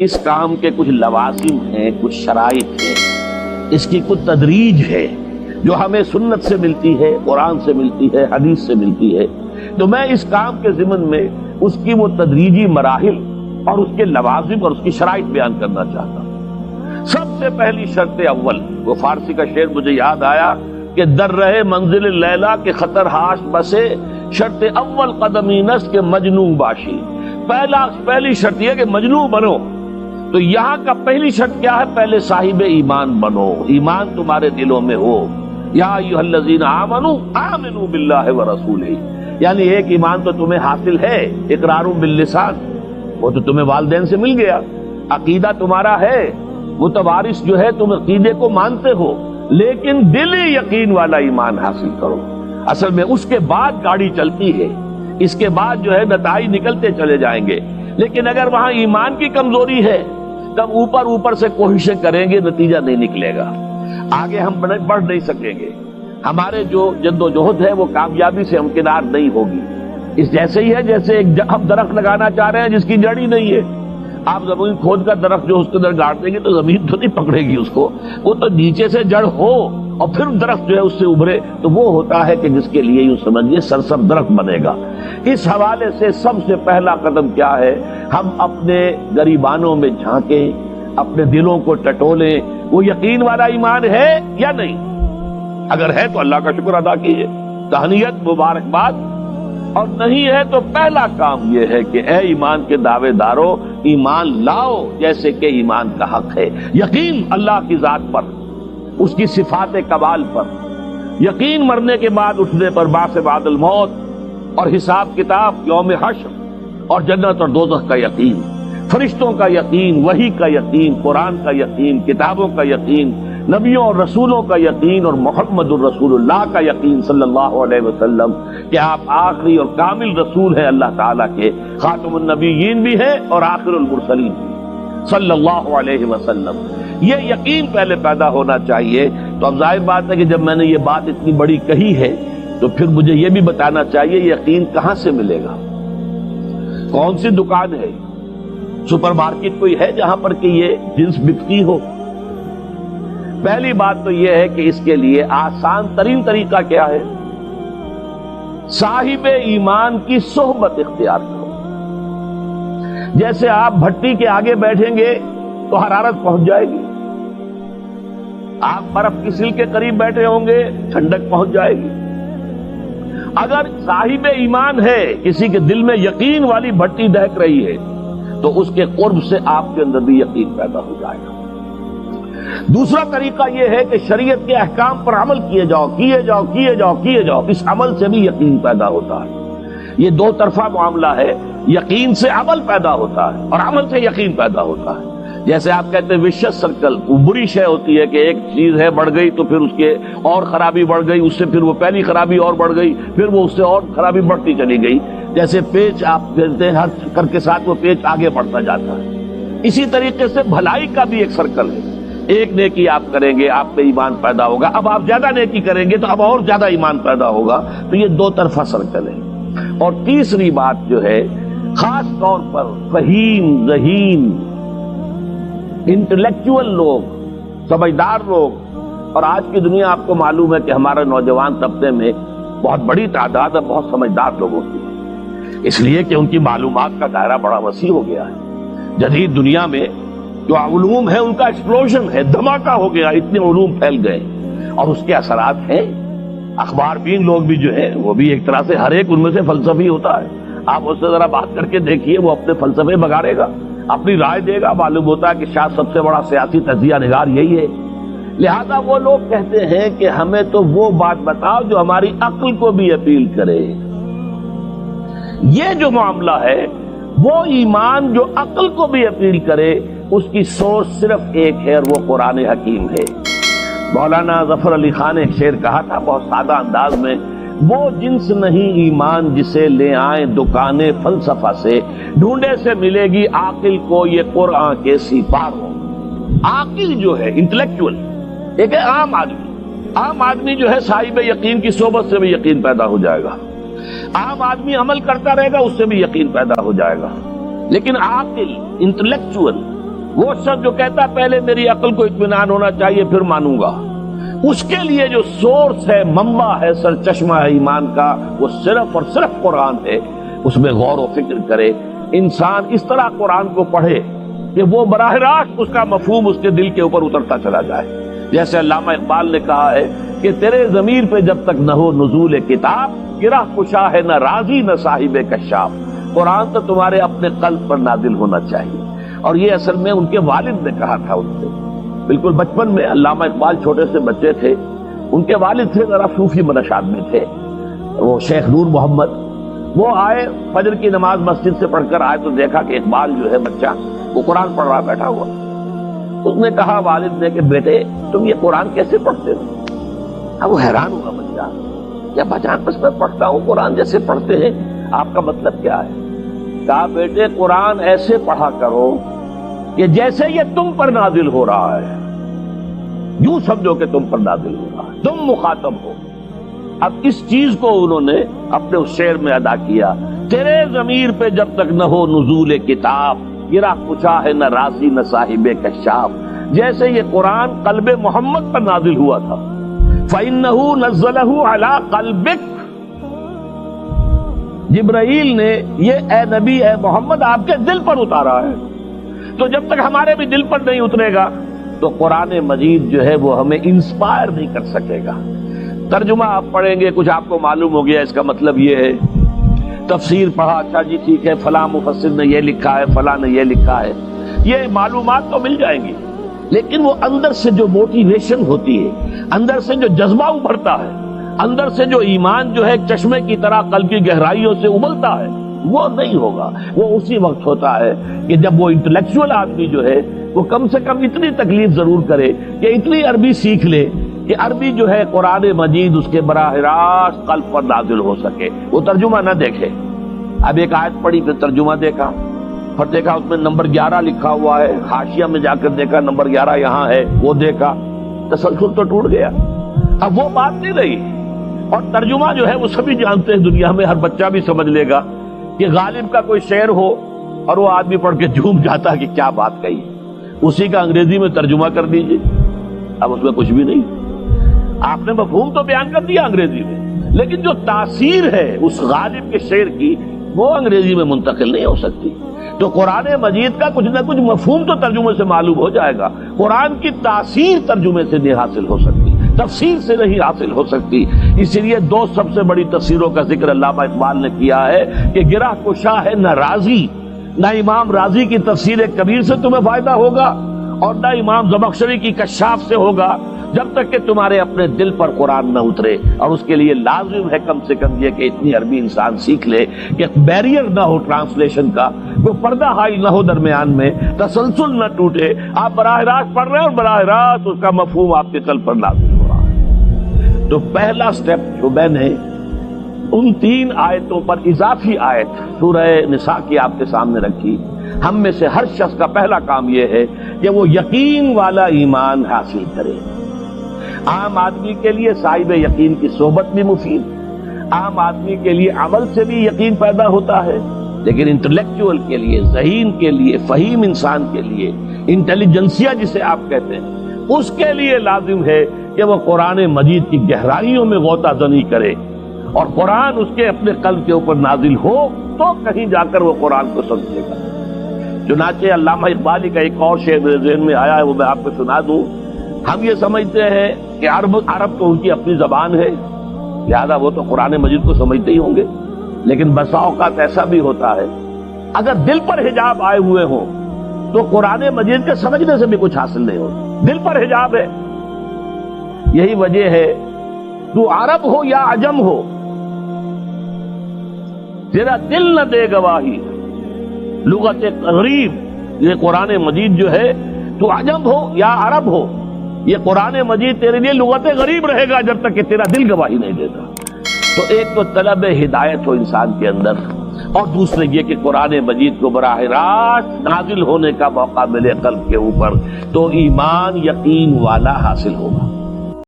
اس کام کے کچھ لوازم ہیں، کچھ شرائط ہیں، اس کی کچھ تدریج ہے جو ہمیں سنت سے ملتی ہے، قرآن سے ملتی ہے، حدیث سے ملتی ہے۔ تو میں اس کام کے ضمن میں اس کی وہ تدریجی مراحل اور اس کے لوازم اور اس کی شرائط بیان کرنا چاہتا ہوں۔ سب سے پہلی شرط اول، وہ فارسی کا شعر مجھے یاد آیا کہ در رہے منزل لیلا کے خطر ہاش بسے، شرط اول قدمی نس کے مجنون باشی۔ پہلی شرط یہ کہ مجنون بنو۔ تو یہاں کا پہلی شرط کیا ہے؟ پہلے صاحب ایمان بنو، ایمان تمہارے دلوں میں ہو۔ یا ایھا الذین آمنوا آمنوا باللہ ورسولہ، یعنی ایک ایمان تو تمہیں حاصل ہے، اقرار باللسان، وہ تو تمہیں والدین سے مل گیا، عقیدہ تمہارا ہے، متوارث جو ہے تم عقیدے کو مانتے ہو، لیکن دلی یقین والا ایمان حاصل کرو۔ اصل میں اس کے بعد گاڑی چلتی ہے، اس کے بعد جو ہے نتائج نکلتے چلے جائیں گے، لیکن اگر وہاں ایمان کی کمزوری ہے تب اوپر سے کوششیں کریں گے، نتیجہ نہیں نکلے گا، آگے ہم بڑھ نہیں سکیں گے، ہمارے جو جد و جہد ہے وہ کامیابی سے ہمکنار نہیں ہوگی۔ اس جیسے ہی ہے جیسے ہم درخت لگانا چاہ رہے ہیں جس کی جڑ ہی نہیں ہے، آپ زمین کھود کر درخت جو اس کے اندر گاڑ دیں گے تو زمین تو نہیں پکڑے گی اس کو، وہ تو نیچے سے جڑ ہو اور پھر درخت جو ہے اس سے ابھرے، تو وہ ہوتا ہے کہ جس کے لیے یوں سمجھیے سرسبز درخت بنے گا۔ اس حوالے سے سب سے پہلا قدم کیا ہے؟ ہم اپنے گریبانوں میں جھانکیں، اپنے دلوں کو ٹٹولیں، وہ یقین والا ایمان ہے یا نہیں؟ اگر ہے تو اللہ کا شکر ادا کیجیے، تہنیت، مبارکباد، اور نہیں ہے تو پہلا کام یہ ہے کہ اے ایمان کے دعوے دارو، ایمان لاؤ جیسے کہ ایمان کا حق ہے۔ یقین اللہ کی ذات پر، اس کی صفات کمال پر، یقین مرنے کے بعد اٹھنے پر، بعث بعد الموت اور حساب کتاب، یوم حشر اور جنت اور دوزخ کا یقین، فرشتوں کا یقین، وحی کا یقین، قرآن کا یقین، کتابوں کا یقین، نبیوں اور رسولوں کا یقین، اور محمد الرسول اللہ کا یقین صلی اللہ علیہ وسلم کہ آپ آخری اور کامل رسول ہیں اللہ تعالیٰ کے، خاتم النبیین بھی ہیں اور آخر المرسلین بھی صلی اللہ علیہ وسلم۔ یہ یقین پہلے پیدا ہونا چاہیے۔ تو اب ظاہر بات ہے کہ جب میں نے یہ بات اتنی بڑی کہی ہے تو پھر مجھے یہ بھی بتانا چاہیے یقین کہاں سے ملے گا، کون سی دکان ہے، سپر مارکیٹ کوئی ہے جہاں پر کہ یہ جنس بکتی ہو؟ پہلی بات تو یہ ہے کہ اس کے لیے آسان ترین طریقہ کیا ہے؟ صاحب ایمان کی صحبت اختیار کرو۔ جیسے آپ بھٹی کے آگے بیٹھیں گے تو حرارت پہنچ جائے گی، آپ برف کی سیل کے قریب بیٹھے ہوں گے ٹھنڈک پہنچ جائے گی۔ اگر صاحب ایمان ہے، کسی کے دل میں یقین والی بھٹی دہک رہی ہے، تو اس کے قرب سے آپ کے اندر بھی یقین پیدا ہو جائے گا۔ دوسرا طریقہ یہ ہے کہ شریعت کے احکام پر عمل کیے جاؤ، اس عمل سے بھی یقین پیدا ہوتا ہے۔ یہ دو طرفہ معاملہ ہے، یقین سے عمل پیدا ہوتا ہے اور عمل سے یقین پیدا ہوتا ہے۔ جیسے آپ کہتے ہیں وشیس سرکل، وہ بری شے ہوتی ہے کہ ایک چیز ہے بڑھ گئی تو پھر اس کے اور خرابی بڑھ گئی، اس سے پھر وہ پہلی خرابی اور بڑھ گئی، پھر وہ اس سے اور خرابی بڑھتی چلی گئی۔ جیسے پیچ آپ کہتے ہیں ہر چکر کے ساتھ وہ پیچ آگے بڑھتا جاتا ہے، اسی طریقے سے بھلائی کا بھی ایک سرکل ہے۔ ایک نیکی آپ کریں گے آپ میں ایمان پیدا ہوگا، اب آپ زیادہ نیکی کریں گے تو اب اور زیادہ ایمان پیدا ہوگا، تو یہ دو طرفہ سرکل ہے۔ اور تیسری بات جو ہے، خاص طور پر فہیم، ذہین، انٹلیکچوئل لوگ، سمجھدار لوگ، اور آج کی دنیا آپ کو معلوم ہے کہ ہمارے نوجوان طبقے میں بہت بڑی تعداد ہے بہت سمجھدار لوگوں کی، اس لیے کہ ان کی معلومات کا دائرہ بڑا وسیع ہو گیا ہے۔ جدید دنیا میں جو علوم ہے ان کا ایکسپلوژن ہے، دھماکہ ہو گیا، اتنے علوم پھیل گئے اور اس کے اثرات ہیں۔ اخبار بین لوگ بھی جو ہے وہ بھی ایک طرح سے ہر ایک ان میں سے فلسفی ہوتا ہے، آپ اس سے ذرا بات کر کے دیکھیے، وہ اپنے فلسفے بگاڑے گا، اپنی رائے دے گا، معلوم ہوتا ہے کہ شاید سب سے بڑا سیاسی تجزیہ نگار یہی ہے۔ لہذا وہ لوگ کہتے ہیں کہ ہمیں تو وہ بات بتاؤ جو ہماری عقل کو بھی اپیل کرے۔ یہ جو معاملہ ہے وہ ایمان جو عقل کو بھی اپیل کرے، اس کی سورس صرف ایک ہے اور وہ قرآن حکیم ہے۔ مولانا ظفر علی خان نے ایک شعر کہا تھا بہت سادہ انداز میں، وہ جنس نہیں ایمان جسے لے آئیں دکان فلسفہ سے، ڈھونڈے سے ملے گی عاقل کو یہ قرآن کے سپاروں۔ عاقل جو ہے انٹلیکچوئل، ایک ہے عام آدمی جو ہے صاحب یقین کی صحبت سے بھی یقین پیدا ہو جائے گا، عام آدمی عمل کرتا رہے گا اس سے بھی یقین پیدا ہو جائے گا، لیکن عاقل، انٹلیکچوئل، وہ شخص جو کہتا ہے پہلے میری عقل کو اطمینان ہونا چاہیے پھر مانوں گا، اس کے لیے جو سورس ہے، منبع ہے، سرچشمہ ہے ایمان کا، وہ صرف اور صرف قرآن ہے۔ اس میں غور و فکر کرے، انسان اس طرح قرآن کو پڑھے کہ وہ براہ راست اس کا مفہوم اس کے دل کے اوپر اترتا چلا جائے۔ جیسے علامہ اقبال نے کہا ہے کہ تیرے ضمیر پہ جب تک نہ ہو نزول کتاب، گرہ کشا ہے نہ راضی نہ صاحب کشاف۔ قرآن تو تمہارے اپنے قلب پر نازل ہونا چاہیے۔ اور یہ اصل میں ان کے والد نے کہا تھا ان سے، بالکل بچپن میں۔ علامہ اقبال چھوٹے سے بچے تھے، ان کے والد تھے ذرا صوفی منش آدمی تھے، وہ شیخ نور محمد۔ وہ آئے فجر کی نماز مسجد سے پڑھ کر آئے تو دیکھا کہ اقبال جو ہے بچہ وہ قرآن پڑھ رہا بیٹھا ہوا۔ اس نے کہا والد نے کہ بیٹے تم یہ قرآن کیسے پڑھتے ہو؟ اب وہ حیران ہوا بچہ، کیا بچان بس میں پڑھتا ہوں قرآن جیسے پڑھتے ہیں، آپ کا مطلب کیا ہے؟ کہا بیٹے قرآن ایسے پڑھا کرو کہ جیسے یہ تم پر نازل ہو رہا ہے، یوں سمجھو کہ تم پر نازل ہو رہا ہے، تم مخاطب ہو۔ اب اس چیز کو انہوں نے اپنے اس شعر میں ادا کیا، تیرے ضمیر پہ جب تک نہ ہو نزول کتاب، گرہ کچا ہے نہ راضی نہ صاحب کشاف۔ جیسے یہ قرآن قلب محمد پر نازل ہوا تھا، فَإِنَّهُ نَزَّلَهُ عَلَىٰ قَلْبِكَ، جبرائیل نے یہ اے نبی اے محمد آپ کے دل پر اتارا ہے۔ تو جب تک ہمارے بھی دل پر نہیں اترے گا تو قرآن مجید جو ہے وہ ہمیں انسپائر نہیں کر سکے گا۔ ترجمہ آپ پڑھیں گے، کچھ آپ کو معلوم ہو گیا اس کا مطلب یہ ہے، تفسیر پڑھا، اچھا جی ٹھیک ہے فلاں مفسر نے یہ لکھا ہے، فلاں نے یہ لکھا ہے، یہ معلومات تو مل جائیں گی، لیکن وہ اندر سے جو موٹیویشن ہوتی ہے، اندر سے جو جذبہ ابھرتا ہے، اندر سے جو ایمان جو ہے چشمے کی طرح قلب کی گہرائیوں سے ابلتا ہے، وہ نہیں ہوگا۔ وہ اسی وقت ہوتا ہے کہ جب وہ انٹلیکچوئل آدمی جو ہے وہ کم سے کم اتنی تکلیف ضرور کرے کہ اتنی عربی سیکھ لے کہ عربی جو ہے قرآن مجید اس کے براہ راست قلب پر نازل ہو سکے، وہ ترجمہ نہ دیکھے۔ اب ایک آیت پڑھی پھر ترجمہ دیکھا، پھر دیکھا اس میں نمبر 11 لکھا ہوا ہے، حاشیہ میں جا کر دیکھا نمبر 11 یہاں ہے، وہ دیکھا، تسلسل تو ٹوٹ گیا۔ اب وہ بات نہیں رہی۔ اور ترجمہ جو ہے وہ سبھی جانتے ہیں، دنیا میں ہر بچہ بھی سمجھ لے گا کہ غالب کا کوئی شعر ہو اور وہ آدمی پڑھ کے جھوم جاتا ہے کہ کیا بات کہی، اسی کا انگریزی میں ترجمہ کر دیجئے، اب اس میں کچھ بھی نہیں۔ آپ نے مفہوم تو بیان کر دیا انگریزی میں، لیکن جو تاثیر ہے اس غالب کے شعر کی وہ انگریزی میں منتقل نہیں ہو سکتی۔ تو قرآن مجید کا کچھ نہ کچھ مفہوم تو ترجمے سے معلوم ہو جائے گا، قرآن کی تاثیر ترجمے سے نہیں حاصل ہو سکتی، تفسیر سے نہیں حاصل ہو سکتی۔ اسی لیے دو سب سے بڑی تفسیروں کا ذکر علامہ اقبال نے کیا ہے کہ گرہ کشا ہے نہ راضی، نہ امام راضی کی تفسیر کبیر سے تمہیں فائدہ ہوگا اور نہ امام زمخشری کی کشاف سے ہوگا، جب تک کہ تمہارے اپنے دل پر قرآن نہ اترے۔ اور اس کے لیے لازم ہے کم سے کم یہ کہ اتنی عربی انسان سیکھ لے کہ بیریئر نہ ہو ٹرانسلیشن کا، کوئی پردہ حائل نہ ہو درمیان میں، تسلسل نہ ٹوٹے، آپ براہ راست پڑھ رہے ہیں اور براہ راست اس کا مفہوم آپ کے قلب پر نازل ہو رہا ہے۔ تو پہلا سٹیپ جو میں نے ان 3 آیتوں پر اضافی آیت سورہ نساء کی آپ کے سامنے رکھی، ہم میں سے ہر شخص کا پہلا کام یہ ہے کہ وہ یقین والا ایمان حاصل کرے۔ عام آدمی کے لیے صاحب یقین کی صحبت بھی مفید، عام آدمی کے لیے عمل سے بھی یقین پیدا ہوتا ہے، لیکن انٹلیکچوئل کے لیے، ذہین کے لیے، فہیم انسان کے لیے، انٹیلیجنسیا جسے آپ کہتے ہیں، اس کے لیے لازم ہے کہ وہ قرآن مجید کی گہرائیوں میں غوطہ زنی کرے اور قرآن اس کے اپنے قلب کے اوپر نازل ہو تو کہیں جا کر وہ قرآن کو سمجھے گا۔ چنانچہ علامہ اقبال کا ایک اور شعر میرے ذہن میں آیا ہے، وہ میں آپ کو سنا دوں۔ ہم یہ سمجھتے ہیں کہ عرب تو ان کی اپنی زبان ہے، لہذا وہ تو قرآن مجید کو سمجھتے ہی ہوں گے، لیکن بسا اوقات ایسا بھی ہوتا ہے اگر دل پر حجاب آئے ہوئے ہوں تو قرآن مجید کے سمجھنے سے بھی کچھ حاصل نہیں ہوتا، دل پر حجاب ہے۔ یہی وجہ ہے تو عرب ہو یا عجم ہو، تیرا دل نہ دے گواہی، لغت غریب یہ قرآن مجید جو ہے، تو عجم ہو یا عرب ہو، یہ قرآن مجید تیرے لیے لغت غریب رہے گا جب تک کہ تیرا دل گواہی نہیں دیتا۔ تو ایک تو طلب ہدایت ہو انسان کے اندر، اور دوسرے یہ کہ قرآن مجید کو براہ راست نازل ہونے کا موقع ملے قلب کے اوپر، تو ایمان یقین والا حاصل ہوگا۔